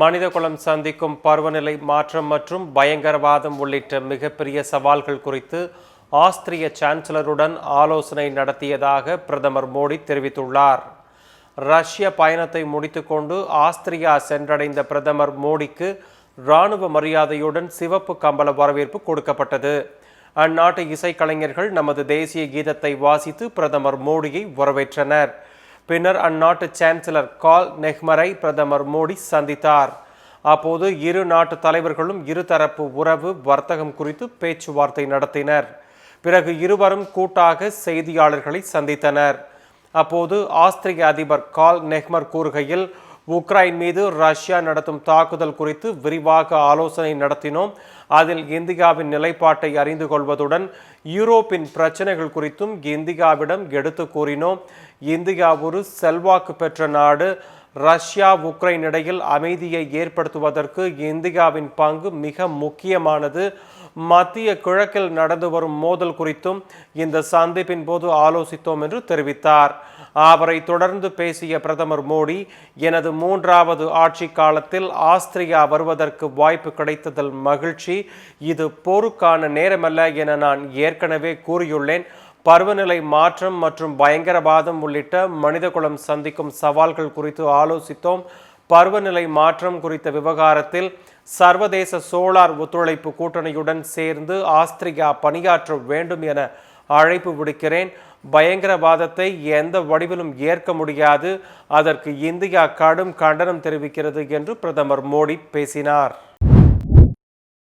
மனிதகுலம் சந்திக்கும் பருவநிலை மாற்றம் மற்றும் பயங்கரவாதம் உள்ளிட்ட மிகப்பெரிய சவால்கள் குறித்து ஆஸ்திரிய சான்சலருடன் ஆலோசனை நடத்தியதாக பிரதமர் மோடி தெரிவித்துள்ளார். ரஷ்ய பயணத்தை முடித்துக்கொண்டு ஆஸ்திரியா சென்றடைந்த பிரதமர் மோடிக்கு இராணுவ மரியாதையுடன் சிவப்பு கம்பள வரவேற்பு கொடுக்கப்பட்டது. அந்நாட்டு இசைக்கலைஞர்கள் நமது தேசிய கீதத்தை வாசித்து பிரதமர் மோடியை வரவேற்றனர். பின்னர் அந்நாட்டு சான்சலர் கார்ல் நெஹ்மரை பிரதமர் மோடி சந்தித்தார். அப்போது இரு நாட்டு தலைவர்களும் இருதரப்பு உறவு, வர்த்தகம் குறித்து பேச்சுவார்த்தை நடத்தினர். பிறகு இருவரும் கூட்டாக செய்தியாளர்களை சந்தித்தனர். அப்போது ஆஸ்திரிய அதிபர் கார்ல் நெஹ்மர் கூறுகையில், உக்ரைன் மீது ரஷ்யா நடத்தும் தாக்குதல் குறித்து விரிவாக ஆலோசனை நடத்தினோம். அதில் இந்தியாவின் நிலைப்பாட்டை அறிந்து கொள்வதுடன் யூரோப்பின் பிரச்சனைகள் குறித்தும் இந்தியாவிடம் எடுத்து கூறினோம். இந்தியா ஒரு செல்வாக்கு பெற்ற நாடு. ரஷ்யா உக்ரைன் இடையில் அமைதியை ஏற்படுத்துவதற்கு இந்தியாவின் பங்கு மிக முக்கியமானது. மத்திய கிழக்கில் நடந்து வரும் மோதல் குறித்தும் இந்த சந்திப்பின் போது ஆலோசித்தோம் என்று தெரிவித்தார். அவரை தொடர்ந்து பேசிய பிரதமர் மோடி, எனது 3வது ஆட்சி காலத்தில் ஆஸ்திரியா வருவதற்கு வாய்ப்பு கிடைத்ததில் மகிழ்ச்சி. இது போருக்கான நேரமல்ல என நான் ஏற்கனவே கூறியுள்ளேன். பருவநிலை மாற்றம் மற்றும் பயங்கரவாதம் உள்ளிட்ட மனிதகுலம் சந்திக்கும் சவால்கள் குறித்து ஆலோசித்தோம். பருவநிலை மாற்றம் குறித்த விவகாரத்தில் சர்வதேச சோலார் ஒத்துழைப்பு கூட்டணியுடன் சேர்ந்து ஆஸ்திரியா பணியாற்ற வேண்டும் என அழைப்பு விடுக்கிறேன். பயங்கரவாதத்தை எந்த வடிவிலும் ஏற்க முடியாது. அதற்கு இந்தியா கடும் கண்டனம் தெரிவிக்கிறது என்று பிரதமர் மோடி பேசினார்.